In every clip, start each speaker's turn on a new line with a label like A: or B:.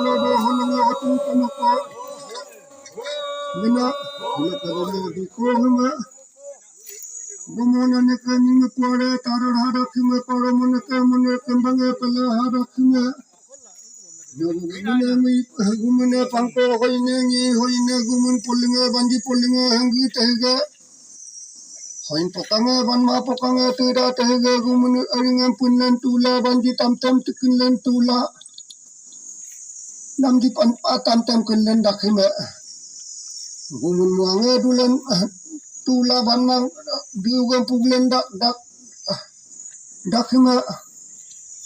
A: rodo holonga atung tamako mina rodo di kohunga bomona ne kaninga kware tarar hada kime paro mona kembangnya pala hada kime gumune pangko hoine gumun polinga banji polinga hangi tega hoin pokanga banma pokang teda tega gumun aringan punlan tula banji tam tikinlan tula namji panpa tam kunlan dakhima gumun muanga dulan tula banmang diugan puglen dakhima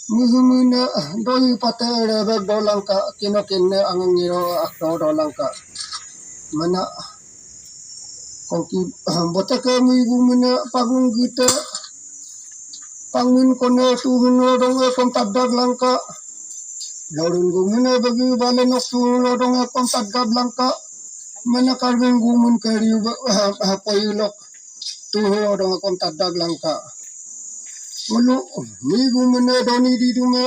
A: Muhumuna doi patera bag dolangka kino kenne angangiro akto dolangka mana kongki botaka muhumuna pagung gita pangmun kono tuhun donga kontak langka lorun gumuna bagi balenok tuhun donga kontak langka mana karben gumun kari poilok tuhun donga kontak langka Mulu migu mene doni di dume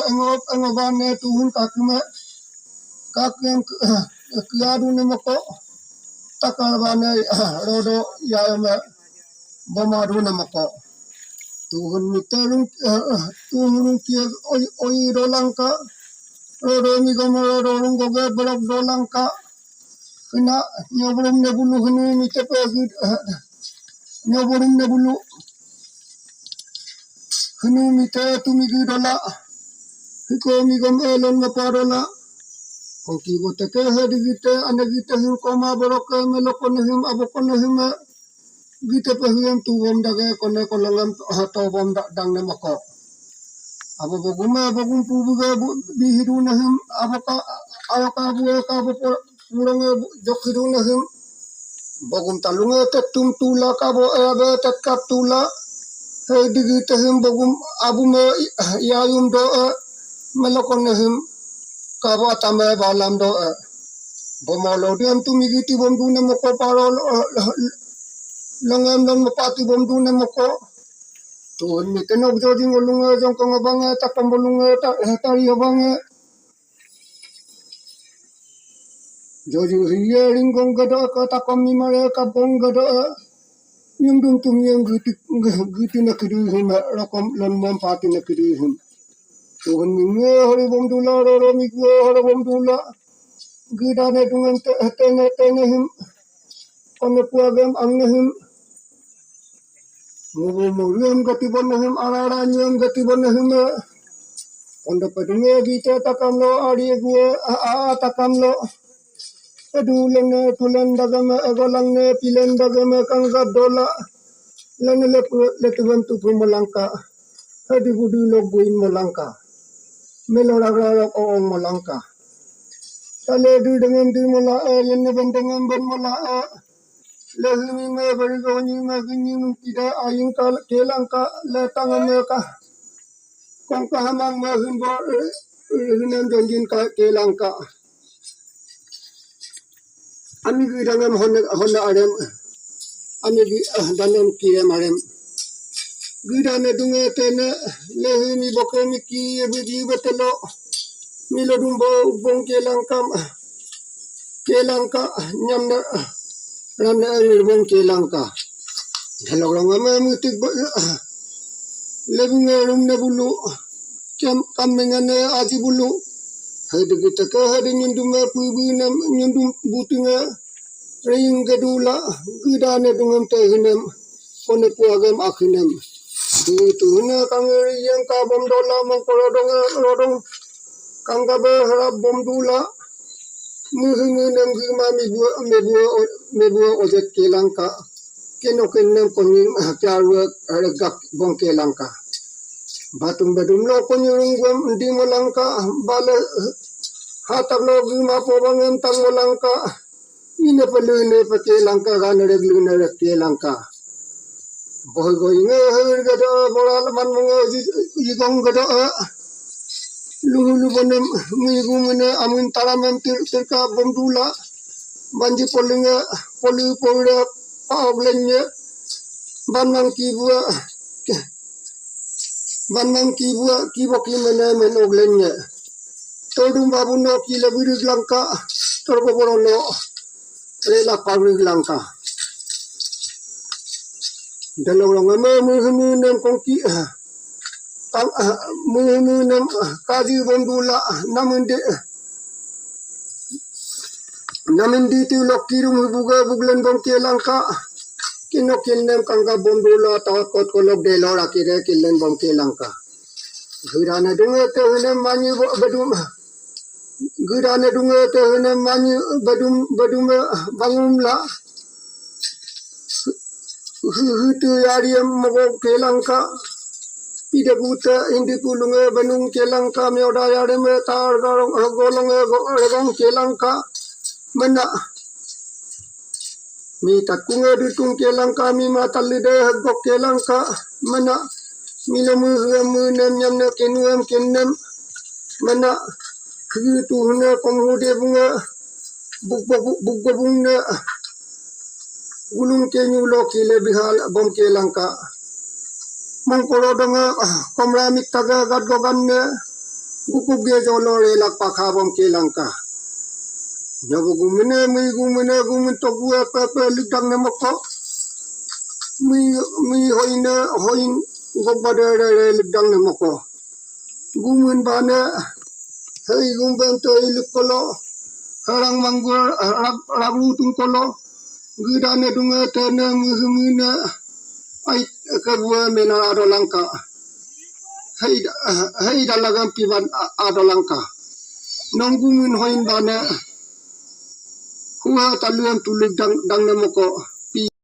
A: angobane tuhun kakime kakem kiadu ne mako takarbane rodo yame bomadu ne mako tuhun miterung tuhun kia oi dolangka rodo mi gomoro rolung goge blok dolangka kena nyoburum ne bulu henu mitepe nyoburum ne bulu Hunu mite tumigi dola, hiko migom elon maparola, koki boteke hedi gite ane gite him koma boroke melokonehim abokonehim gite pehiem tuwom dage kone kolongam hato bom dang ne mako. Abo bogume bogum pubuge bihirunehim aboka ayoka buwe ka purange jokhirunehim bogum talunge tetum tula kabo ebe tetkap tula. Digitahim bogum abume yayum doa melokonehim kabo atame balam doa bomolo diam tu migiti bom dune moko paro langam dan mapati bom dune moko tuan mitenok jodi ngolunga jongkong abange takam bolunga tari abange jodi hiya ringkong gado ka takam mimare ka bong gado Yung dung tum yung gitu na kiduhum rakom lan mampati na kiduhum. Tuhan mingo hari bom dula roro migo hari bom dula. Gida na dungan tenehim. Kone puagam angnehim. Muriam gatibonehim araranyam gatibonehim. Kone padunge gita takamlo ari gue takamlo. Adulang tulan dagama agolang pilan dagama kangga dola lan letuban tu malangka hadi budu loguin malangka melorarok ong malangka tale du dengan di mala yan bandangan ban mala lahimi me barigoni me gini mukida ayung kal kelangka letang mereka kongka hamang me himba hinan janjin kelangka Ami gidangam honna arem ami danem kirem arem gidane dunge tene lehimi bokomi ki bidi betelo milodumbo bong kelangka nyamna rana bong kelangka dhalorong ame mutik lebinge rumne bulu kamengane adi bulu Hadi kita ke hadi nyundum pubinam nyundum butinga ring gedula gidane dungam tehinem kone puagam akhinem itu hina kangeri yang ka bom dola rodong kangga berharap bom dula muhinginem gimami mebu ojet kelangka kenokenem konim charwa regak bom kelangka Batung bedum lo konyurung gum di molangka bale hatak lo gima pobangem tang molangka ine pelune pake langka ganere glune reke langka boy goy nge hir gada boral man mongo yigong gada lulu bonem migu mene amin taramem tirka bomdula banji polinga poli pore paoglenye banang kibua kiboki mene men oglenye todum babuno kila biru langka torboborono rela pabrik langka dalawang muhunu nem kongki muhunu nem kaji bondula namindi tilok kirum buga buglen bongke langka kinokil nem kangga bondula takot kolok delora kire kilen bongke langka gurana dunga te nem manyi badum gurana dunga te nem manyi badum bangumla hutu yari mogo kelangka ida buta indi pulunge benung kelangka mioda yari me tar golong golong kelangka mana mi takunga dutung kelangka mi matalide gok kelangka mana milamu nem nyamne kenem mana hutu hune komhude bunga bunga gulung kenyulo kile bihal bom kelangka mangkolo danga komra miktaga gadgoganne gukub ge jolo relak pakha bom kelangka nyabu gumene gumen togu pepe lidang nemoko mi hoin gobbade lidang nemoko gumen bane hei gumben to ilikolo harang manggur rabu tungkolo gudane dunga tene muhumina ai kedua mena adolangka hei dalagam piban adolangka nonggumun hoin bane huwa taluan tulik dang nemoko